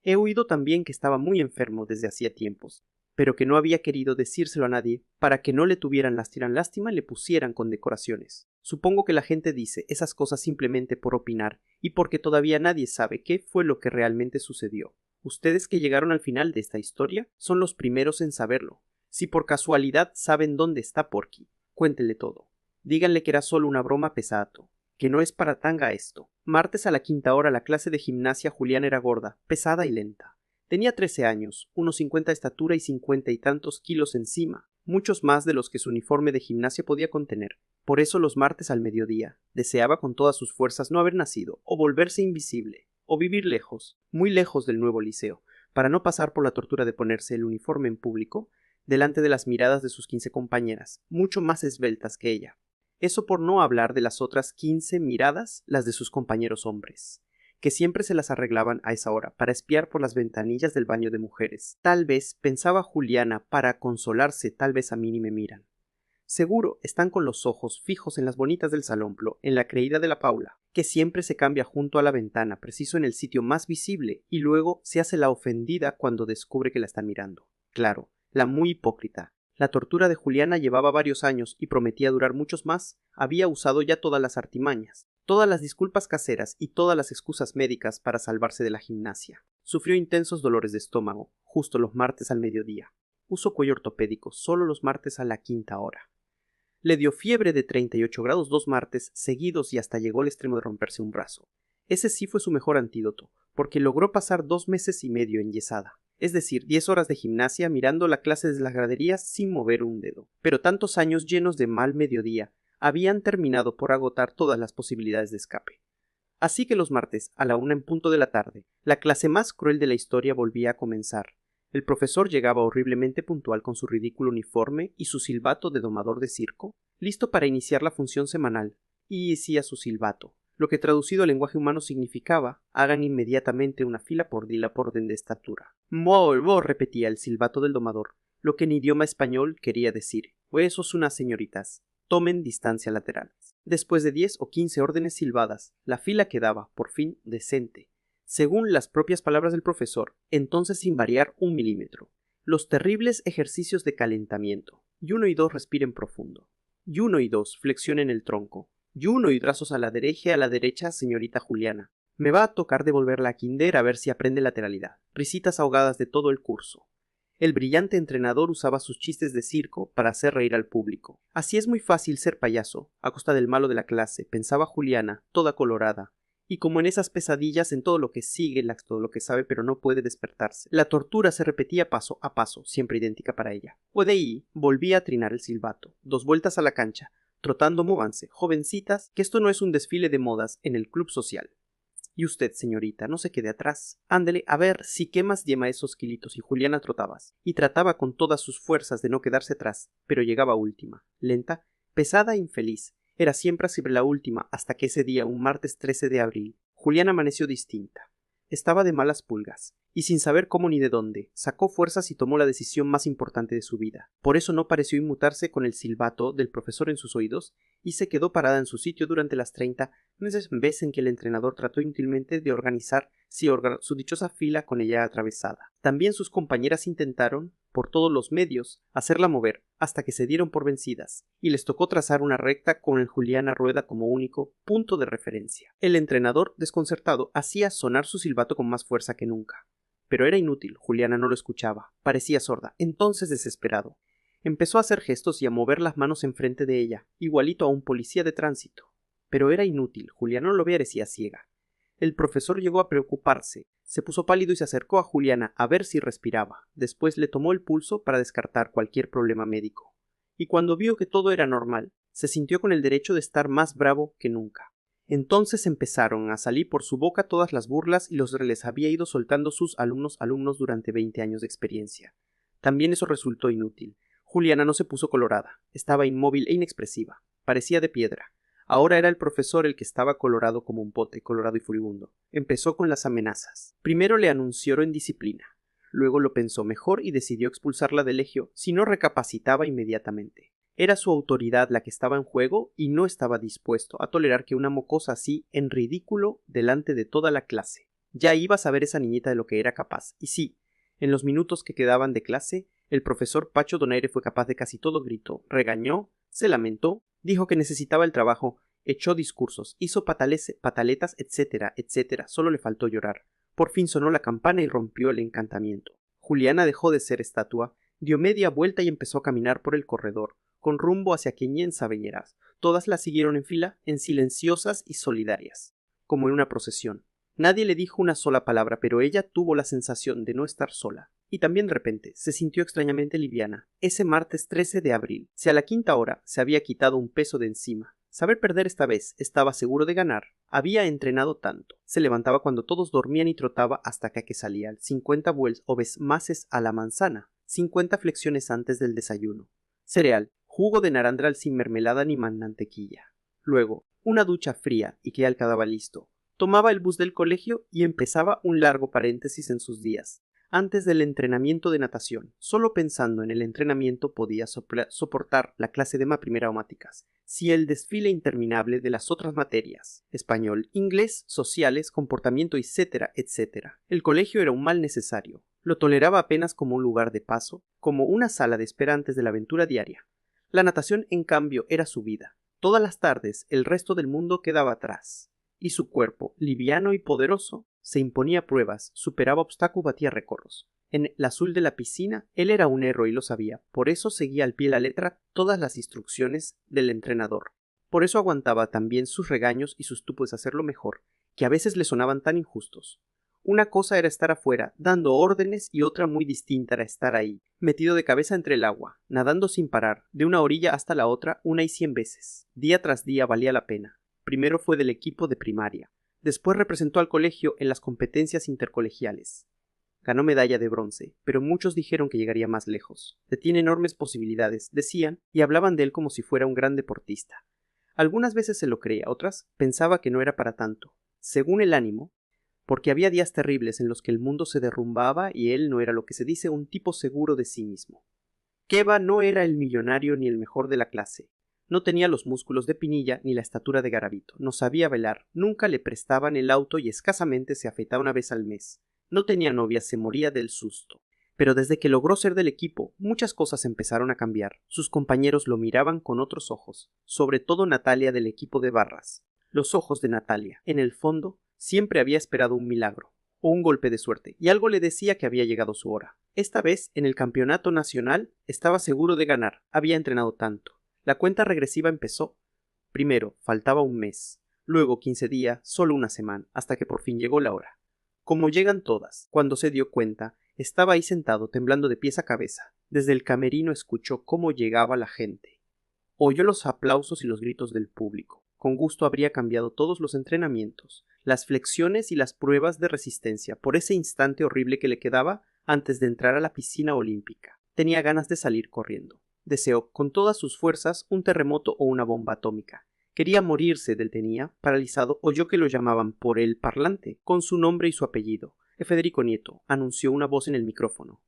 He oído también que estaba muy enfermo desde hacía tiempos, pero que no había querido decírselo a nadie para que no le tuvieran lástima y le pusieran condecoraciones. Supongo que la gente dice esas cosas simplemente por opinar y porque todavía nadie sabe qué fue lo que realmente sucedió. Ustedes que llegaron al final de esta historia son los primeros en saberlo. Si por casualidad saben dónde está Porky, cuéntenle todo. Díganle que era solo una broma pesato, que no es para tanga esto. Martes a la 5:00 la clase de gimnasia Juliana era gorda, pesada y lenta. Tenía 13 años, unos 50 de estatura y 50 y tantos kilos encima, muchos más de los que su uniforme de gimnasia podía contener. Por eso los martes al mediodía deseaba con todas sus fuerzas no haber nacido, o volverse invisible, o vivir lejos, muy lejos del nuevo liceo, para no pasar por la tortura de ponerse el uniforme en público, delante de las miradas de sus 15 compañeras, mucho más esbeltas que ella. Eso por no hablar de las otras 15 miradas, las de sus compañeros hombres, que siempre se las arreglaban a esa hora para espiar por las ventanillas del baño de mujeres. Tal vez, pensaba Juliana, para consolarse, tal vez a mí ni me miran. Seguro están con los ojos fijos en las bonitas del salomplo, en la creída de la Paula, que siempre se cambia junto a la ventana, preciso en el sitio más visible, y luego se hace la ofendida cuando descubre que la están mirando. Claro, la muy hipócrita. La tortura de Juliana llevaba varios años y prometía durar muchos más. Había usado ya todas las artimañas, todas las disculpas caseras y todas las excusas médicas para salvarse de la gimnasia. Sufrió intensos dolores de estómago, justo los martes al mediodía. Usó cuello ortopédico solo los martes a la 5:00. Le dio fiebre de 38 grados 2 martes seguidos y hasta llegó al extremo de romperse un brazo. Ese sí fue su mejor antídoto, porque logró pasar 2 meses y medio enyesada. Es decir, 10 horas de gimnasia mirando la clase desde las graderías sin mover un dedo. Pero tantos años llenos de mal mediodía habían terminado por agotar todas las posibilidades de escape. Así que los martes, a la 1 en punto de la tarde, la clase más cruel de la historia volvía a comenzar. El profesor llegaba horriblemente puntual con su ridículo uniforme y su silbato de domador de circo, listo para iniciar la función semanal, y decía su silbato, lo que traducido al lenguaje humano significaba: hagan inmediatamente una fila por orden de estatura. Volvo, repetía el silbato del domador, lo que en idioma español quería decir: esos unas señoritas, tomen distancia lateral. Después de 10 o 15 órdenes silbadas, la fila quedaba, por fin, decente, según las propias palabras del profesor, entonces sin variar 1 milímetro. Los terribles ejercicios de calentamiento. Y 1 y 2 respiren profundo. Y 1 y 2 flexionen el tronco. Y 1 y brazos a la derecha, señorita Juliana. Me va a tocar devolverla a kinder a ver si aprende lateralidad. Risitas ahogadas de todo el curso. El brillante entrenador usaba sus chistes de circo para hacer reír al público. Así es muy fácil ser payaso, a costa del malo de la clase, pensaba Juliana, toda colorada. Y como en esas pesadillas, en todo lo que sigue, todo lo que sabe pero no puede despertarse. La tortura se repetía paso a paso, siempre idéntica para ella. O de ahí volvía a trinar el silbato, 2 vueltas a la cancha, trotando móvanse, jovencitas, que esto no es un desfile de modas en el club social. Y usted, señorita, no se quede atrás. Ándele, a ver si quemas yema esos kilitos. Y Juliana trotabas, y trataba con todas sus fuerzas de no quedarse atrás, pero llegaba última, lenta, pesada e infeliz. Era siempre la última, hasta que ese día, un martes 13 de abril, Juliana amaneció distinta. Estaba de malas pulgas, y sin saber cómo ni de dónde, sacó fuerzas y tomó la decisión más importante de su vida. Por eso no pareció inmutarse con el silbato del profesor en sus oídos, y se quedó parada en su sitio durante las 30 veces en que el entrenador trató inútilmente de organizar su dichosa fila con ella atravesada. También sus compañeras intentaron, por todos los medios, hacerla mover, hasta que se dieron por vencidas, y les tocó trazar una recta con el Juliana Rueda como único punto de referencia. El entrenador, desconcertado, hacía sonar su silbato con más fuerza que nunca. Pero era inútil, Juliana no lo escuchaba, parecía sorda. Entonces, desesperado, empezó a hacer gestos y a mover las manos enfrente de ella, igualito a un policía de tránsito. Pero era inútil, Juliana no lo parecía ciega. El profesor llegó a preocuparse, se puso pálido y se acercó a Juliana a ver si respiraba. Después le tomó el pulso para descartar cualquier problema médico. y cuando vio que todo era normal, se sintió con el derecho de estar más bravo que nunca. Entonces empezaron a salir por su boca todas las burlas y los que les había ido soltando sus alumnos durante 20 años de experiencia. También eso resultó inútil. Juliana no se puso colorada, estaba inmóvil e inexpresiva, parecía de piedra. Ahora era el profesor el que estaba colorado como un pote, colorado y furibundo. Empezó con las amenazas. Primero le anunció en disciplina. Luego lo pensó mejor y decidió expulsarla del legio si no recapacitaba inmediatamente. Era su autoridad la que estaba en juego y no estaba dispuesto a tolerar que una mocosa así en ridículo delante de toda la clase. Ya iba a saber esa niñita de lo que era capaz. Y sí, en los minutos que quedaban de clase, el profesor Pacho Donaire fue capaz de casi todo. Gritó, regañó, se lamentó, dijo que necesitaba el trabajo, echó discursos, hizo pataletas, etcétera, etcétera. Solo le faltó llorar. Por fin sonó la campana y rompió el encantamiento. Juliana dejó de ser estatua, dio media vuelta y empezó a caminar por el corredor, con rumbo hacia quién sabe. Todas la siguieron en fila, en silenciosas y solidarias, como en una procesión. Nadie le dijo una sola palabra, pero ella tuvo la sensación de no estar sola. Y también de repente se sintió extrañamente liviana. Ese martes 13 de abril, si a la quinta hora se había quitado un peso de encima. Saber perder esta vez, estaba seguro de ganar. Había entrenado tanto. Se levantaba cuando todos dormían y trotaba hasta que salía 50 vueltas o mases a la manzana, 50 flexiones antes del desayuno. Cereal, jugo de narandral sin mermelada ni mantequilla. Luego, una ducha fría y que ya quedaba listo. Tomaba el bus del colegio y empezaba un largo paréntesis en sus días. Antes del entrenamiento de natación, solo pensando en el entrenamiento podía soportar la clase de matemáticas, si el desfile interminable de las otras materias, español, inglés, sociales, comportamiento, etcétera, etcétera. El colegio era un mal necesario. Lo toleraba apenas como un lugar de paso, como una sala de espera antes de la aventura diaria. La natación, en cambio, era su vida. Todas las tardes el resto del mundo quedaba atrás, y su cuerpo, liviano y poderoso, se imponía pruebas, superaba obstáculos, batía récords. En el azul de la piscina, él era un héroe y lo sabía, por eso seguía al pie de la letra todas las instrucciones del entrenador. Por eso aguantaba también sus regaños y sus tupos de hacerlo mejor, que a veces le sonaban tan injustos. Una cosa era estar afuera, dando órdenes, y otra muy distinta era estar ahí, metido de cabeza entre el agua, nadando sin parar, de una orilla hasta la otra 1 y 100 veces. Día tras día valía la pena. Primero fue del equipo de primaria. Después representó al colegio en las competencias intercolegiales. Ganó medalla de bronce, pero muchos dijeron que llegaría más lejos. Tiene enormes posibilidades, decían, y hablaban de él como si fuera un gran deportista. Algunas veces se lo creía, otras pensaba que no era para tanto. Según el ánimo, porque había días terribles en los que el mundo se derrumbaba y él no era lo que se dice un tipo seguro de sí mismo. Keba no era el millonario ni el mejor de la clase. No tenía los músculos de Pinilla ni la estatura de Garavito. No sabía velar, nunca le prestaban el auto y escasamente se afeitaba una vez al mes. No tenía novia, se moría del susto. Pero desde que logró ser del equipo, muchas cosas empezaron a cambiar. Sus compañeros lo miraban con otros ojos, sobre todo Natalia del equipo de barras. Los ojos de Natalia, en el fondo, siempre había esperado un milagro, o un golpe de suerte, y algo le decía que había llegado su hora. Esta vez, en el campeonato nacional, estaba seguro de ganar, había entrenado tanto. La cuenta regresiva empezó. Primero, faltaba un mes, luego 15 días, solo una semana, hasta que por fin llegó la hora. Como llegan todas, cuando se dio cuenta, estaba ahí sentado, temblando de pies a cabeza. Desde el camerino escuchó cómo llegaba la gente. Oyó los aplausos y los gritos del público. Con gusto habría cambiado todos los entrenamientos, las flexiones y las pruebas de resistencia, por ese instante horrible que le quedaba antes de entrar a la piscina olímpica. Tenía ganas de salir corriendo. Deseó con todas sus fuerzas un terremoto o una bomba atómica. Quería morirse, tenía, paralizado, oyó que lo llamaban por el parlante, con su nombre y su apellido. Federico Nieto, anunció una voz en el micrófono.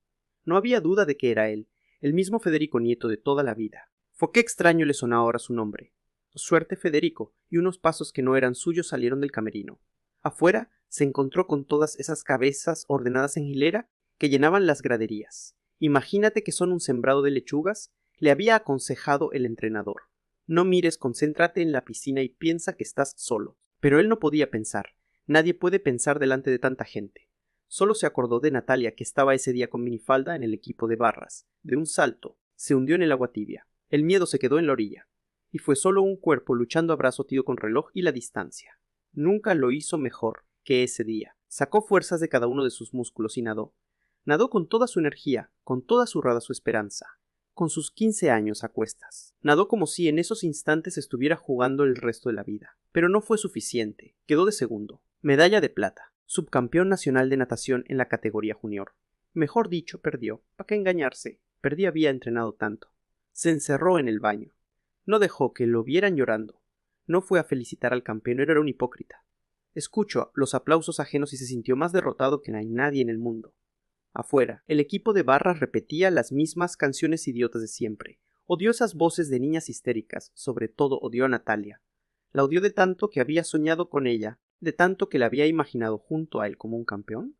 No había duda de que era él, el mismo Federico Nieto de toda la vida. Fue qué extraño le sonaba ahora su nombre. Suerte, Federico, y unos pasos que no eran suyos salieron del camerino. Afuera se encontró con todas esas cabezas ordenadas en hilera que llenaban las graderías. Imagínate que son un sembrado de lechugas, le había aconsejado el entrenador. No mires, concéntrate en la piscina y piensa que estás solo. Pero él no podía pensar. Nadie puede pensar delante de tanta gente. Solo se acordó de Natalia, que estaba ese día con minifalda en el equipo de barras. De un salto, se hundió en el agua tibia. El miedo se quedó en la orilla. Y fue solo un cuerpo luchando a brazo tío con reloj y la distancia. Nunca lo hizo mejor que ese día. Sacó fuerzas de cada uno de sus músculos y nadó. Nadó con toda su energía, con toda su esperanza. con sus 15 años a cuestas. Nadó como si en esos instantes estuviera jugando el resto de la vida. Pero no fue suficiente. Quedó de segundo. Medalla de plata. Subcampeón nacional de natación en la categoría junior. Mejor dicho, perdió. ¿Para qué engañarse? Perdí había entrenado tanto. Se encerró en el baño. No dejó que lo vieran llorando. No fue a felicitar al campeón, era un hipócrita. Escuchó los aplausos ajenos y se sintió más derrotado que no hay nadie en el mundo. Afuera, el equipo de barras repetía las mismas canciones idiotas de siempre. Odió esas voces de niñas histéricas, sobre todo odió a Natalia. La odió de tanto que había soñado con ella, de tanto que la había imaginado junto a él como un campeón.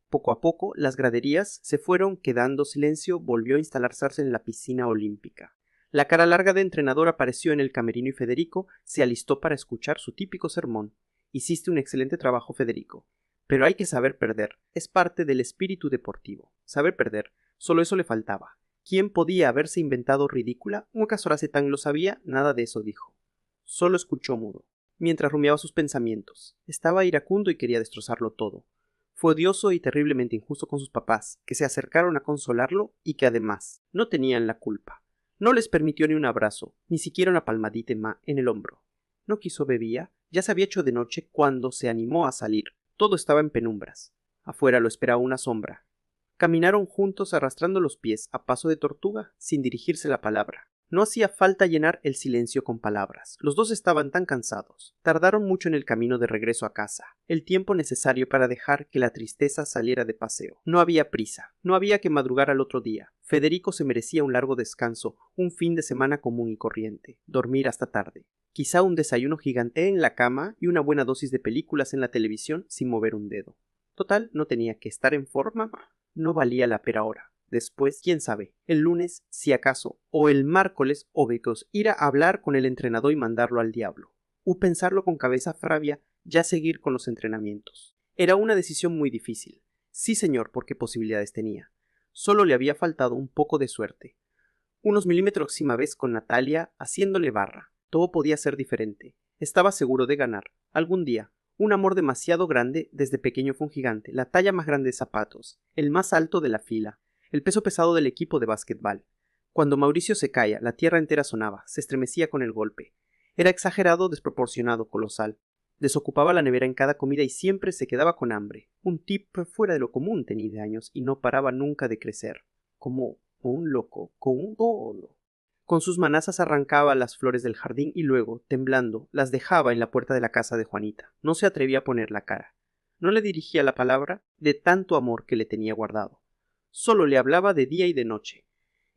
Poco a poco, las graderías se fueron quedando silencio, volvió a instalarse en la piscina olímpica. La cara larga de entrenador apareció en el camerino y Federico se alistó para escuchar su típico sermón. Hiciste un excelente trabajo, Federico. Pero hay que saber perder. Es parte del espíritu deportivo. Saber perder. Solo eso le faltaba. ¿Quién podía haberse inventado ridícula? ¿Acaso Racetan lo sabía? Nada de eso dijo. Solo escuchó mudo, mientras rumiaba sus pensamientos. Estaba iracundo y quería destrozarlo todo. Fue odioso y terriblemente injusto con sus papás, que se acercaron a consolarlo y que además no tenían la culpa. No les permitió ni un abrazo, ni siquiera una palmadita en el hombro. No quiso bebía, ya se había hecho de noche cuando se animó a salir. Todo estaba en penumbras. Afuera lo esperaba una sombra. Caminaron juntos arrastrando los pies a paso de tortuga, sin dirigirse la palabra. No hacía falta llenar el silencio con palabras. Los dos estaban tan cansados. Tardaron mucho en el camino de regreso a casa, el tiempo necesario para dejar que la tristeza saliera de paseo. No había prisa, no había que madrugar al otro día. Federico se merecía un largo descanso, un fin de semana común y corriente, dormir hasta tarde. Quizá un desayuno gigante en la cama y una buena dosis de películas en la televisión sin mover un dedo. Total, no tenía que estar en forma, no valía la pera ahora. Después, quién sabe, el lunes, si acaso, o el miércoles o becos, ir a hablar con el entrenador y mandarlo al diablo. O pensarlo con cabeza fravia, ya seguir con los entrenamientos. Era una decisión muy difícil. Sí, señor, porque posibilidades tenía. Solo le había faltado un poco de suerte. Unos milímetros vez con Natalia haciéndole barra. Todo podía ser diferente. Estaba seguro de ganar. Algún día. Un amor demasiado grande, desde pequeño fue un gigante, la talla más grande de zapatos, el más alto de la fila, el peso pesado del equipo de básquetbol. Cuando Mauricio se caía, la tierra entera sonaba, se estremecía con el golpe. Era exagerado, desproporcionado, colosal. Desocupaba la nevera en cada comida y siempre se quedaba con hambre. Un tip fuera de lo común tenía de años y no paraba nunca de crecer. Como un loco, con un dolo. Con sus manazas arrancaba las flores del jardín y luego, temblando, las dejaba en la puerta de la casa de Juanita. No se atrevía a poner la cara. No le dirigía la palabra de tanto amor que le tenía guardado. Solo le hablaba de día y de noche.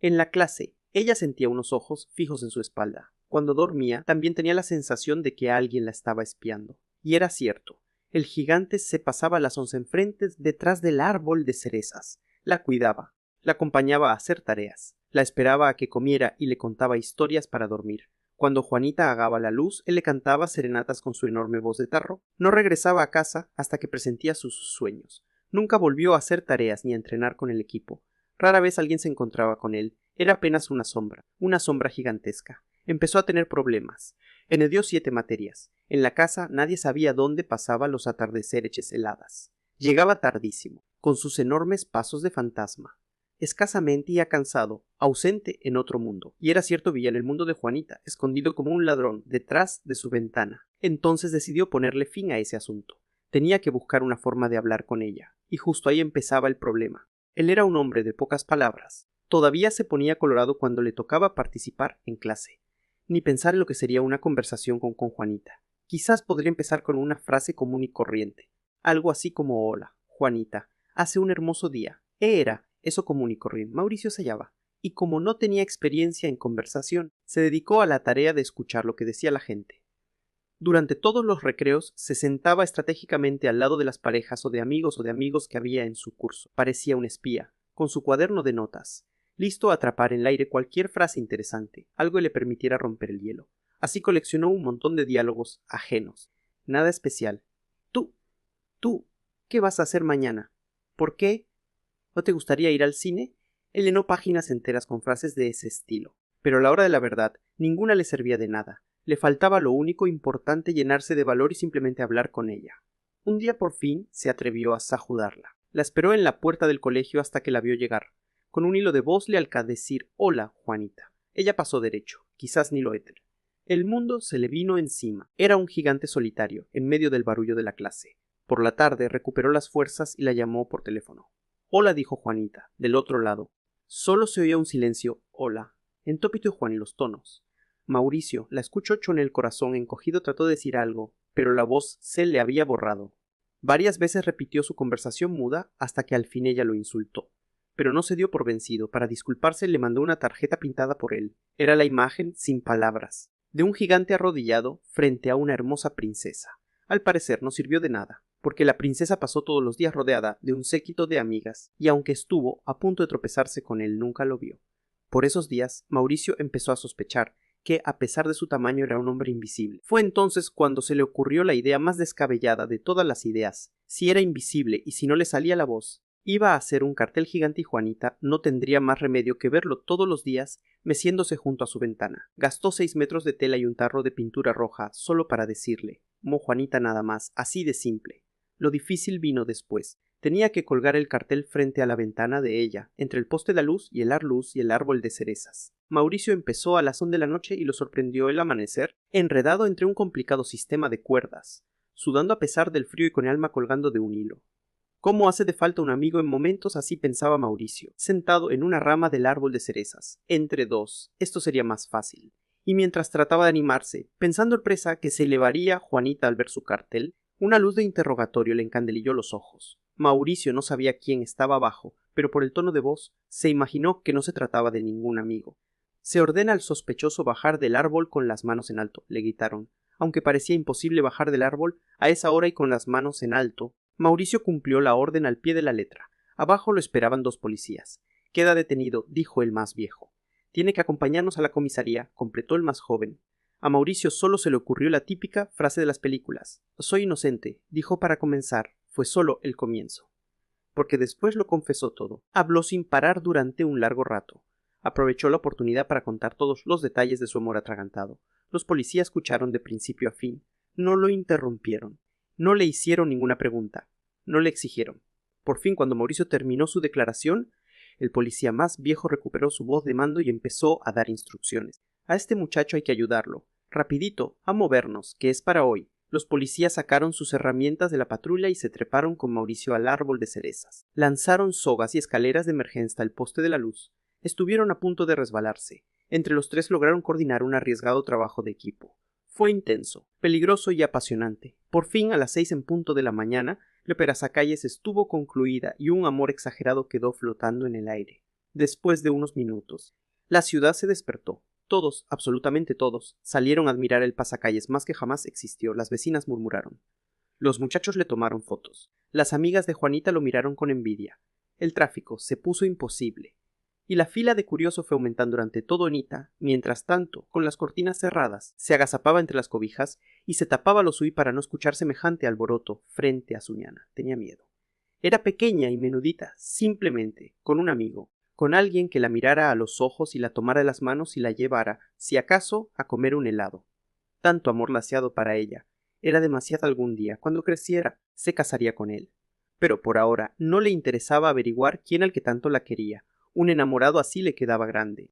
En la clase, ella sentía unos ojos fijos en su espalda. Cuando dormía, también tenía la sensación de que alguien la estaba espiando. Y era cierto. El gigante se pasaba las 11 enfrente detrás del árbol de cerezas. La cuidaba. La acompañaba a hacer tareas. La esperaba a que comiera y le contaba historias para dormir. Cuando Juanita agaba la luz, él le cantaba serenatas con su enorme voz de tarro. No regresaba a casa hasta que presentía sus sueños. Nunca volvió a hacer tareas ni a entrenar con el equipo. Rara vez alguien se encontraba con él. Era apenas una sombra gigantesca. Empezó a tener problemas. Enedió 7 materias. En la casa nadie sabía dónde pasaba los atardeceres heladas. Llegaba tardísimo, con sus enormes pasos de fantasma. Escasamente ya cansado, ausente en otro mundo. Y era cierto, villa en el mundo de Juanita, escondido como un ladrón detrás de su ventana. Entonces decidió ponerle fin a ese asunto. Tenía que buscar una forma de hablar con ella. Y justo ahí empezaba el problema. Él era un hombre de pocas palabras. Todavía se ponía colorado cuando le tocaba participar en clase. Ni pensar en lo que sería una conversación con Juanita. Quizás podría empezar con una frase común y corriente. Algo así como: hola, Juanita, hace un hermoso día. Era eso común y corriente. Mauricio se hallaba, y como no tenía experiencia en conversación, se dedicó a la tarea de escuchar lo que decía la gente. Durante todos los recreos se sentaba estratégicamente al lado de las parejas o de amigos que había en su curso. Parecía un espía, con su cuaderno de notas, listo a atrapar en el aire cualquier frase interesante, algo que le permitiera romper el hielo. Así coleccionó un montón de diálogos ajenos. Nada especial. Tú, ¿qué vas a hacer mañana? ¿Por qué? ¿No te gustaría ir al cine? Él llenó páginas enteras con frases de ese estilo. Pero a la hora de la verdad, ninguna le servía de nada. Le faltaba lo único importante: llenarse de valor y simplemente hablar con ella. Un día por fin se atrevió a sajudarla. La esperó en la puerta del colegio hasta que la vio llegar. Con un hilo de voz le alcanzó a decir «Hola, Juanita». Ella pasó derecho, quizás ni lo éter. El mundo se le vino encima. Era un gigante solitario, en medio del barullo de la clase. Por la tarde recuperó las fuerzas y la llamó por teléfono. «Hola», dijo Juanita, del otro lado. Solo se oía un silencio «Hola», en Topito y Juan y los tonos. Mauricio, la escuchó en el corazón encogido, trató de decir algo, pero la voz se le había borrado. Varias veces repitió su conversación muda hasta que al fin ella lo insultó. Pero no se dio por vencido. Para disculparse le mandó una tarjeta pintada por él. Era la imagen, sin palabras, de un gigante arrodillado frente a una hermosa princesa. Al parecer no sirvió de nada, porque la princesa pasó todos los días rodeada de un séquito de amigas, y aunque estuvo a punto de tropezarse con él, nunca lo vio. Por esos días, Mauricio empezó a sospechar que, a pesar de su tamaño, era un hombre invisible. Fue entonces cuando se le ocurrió la idea más descabellada de todas las ideas. Si era invisible y si no le salía la voz, iba a hacer un cartel gigante y Juanita no tendría más remedio que verlo todos los días meciéndose junto a su ventana. Gastó 6 metros de tela y un tarro de pintura roja solo para decirle «Mo Juanita» nada más, así de simple. Lo difícil vino después. Tenía que colgar el cartel frente a la ventana de ella, entre el poste de luz y el arluz y el árbol de cerezas. Mauricio empezó a las 11 de la noche y lo sorprendió el amanecer, enredado entre un complicado sistema de cuerdas, sudando a pesar del frío y con el alma colgando de un hilo. ¿Cómo hace de falta un amigo en momentos así?, pensaba Mauricio, sentado en una rama del árbol de cerezas. Entre dos, esto sería más fácil. Y mientras trataba de animarse, pensando en presa que se elevaría Juanita al ver su cartel, una luz de interrogatorio le encandelilló los ojos. Mauricio no sabía quién estaba abajo, pero por el tono de voz se imaginó que no se trataba de ningún amigo. «Se ordena al sospechoso bajar del árbol con las manos en alto», le gritaron. Aunque parecía imposible bajar del árbol a esa hora y con las manos en alto, Mauricio cumplió la orden al pie de la letra. Abajo lo esperaban 2 policías. «Queda detenido», dijo el más viejo. «Tiene que acompañarnos a la comisaría», completó el más joven. A Mauricio solo se le ocurrió la típica frase de las películas. «Soy inocente», dijo para comenzar. Fue solo el comienzo, porque después lo confesó todo. Habló sin parar durante un largo rato. Aprovechó la oportunidad para contar todos los detalles de su amor atragantado. Los policías escucharon de principio a fin. No lo interrumpieron. No le hicieron ninguna pregunta. No le exigieron. Por fin, cuando Mauricio terminó su declaración, el policía más viejo recuperó su voz de mando y empezó a dar instrucciones. «A este muchacho hay que ayudarlo. Rapidito, a movernos, que es para hoy». Los policías sacaron sus herramientas de la patrulla y se treparon con Mauricio al árbol de cerezas. Lanzaron sogas y escaleras de emergencia al poste de la luz. Estuvieron a punto de resbalarse. Entre los 3 lograron coordinar un arriesgado trabajo de equipo. Fue intenso, peligroso y apasionante. Por fin, a las 6 en punto de la mañana, la operazacalles estuvo concluida y un amor exagerado quedó flotando en el aire. Después de unos minutos, la ciudad se despertó. Todos, absolutamente todos, salieron a admirar el pasacalles más que jamás existió. Las vecinas murmuraron. Los muchachos le tomaron fotos. Las amigas de Juanita lo miraron con envidia. El tráfico se puso imposible. Y la fila de curiosos fue aumentando durante todo Onita. Mientras tanto, con las cortinas cerradas, se agazapaba entre las cobijas y se tapaba los oídos para no escuchar semejante alboroto frente a su ñana. Tenía miedo. Era pequeña y menudita, simplemente, con un amigo. Con alguien que la mirara a los ojos y la tomara de las manos y la llevara, si acaso, a comer un helado. Tanto amor laciado para ella. Era demasiado. Algún día, cuando creciera, se casaría con él. Pero por ahora no le interesaba averiguar quién al que tanto la quería. Un enamorado así le quedaba grande.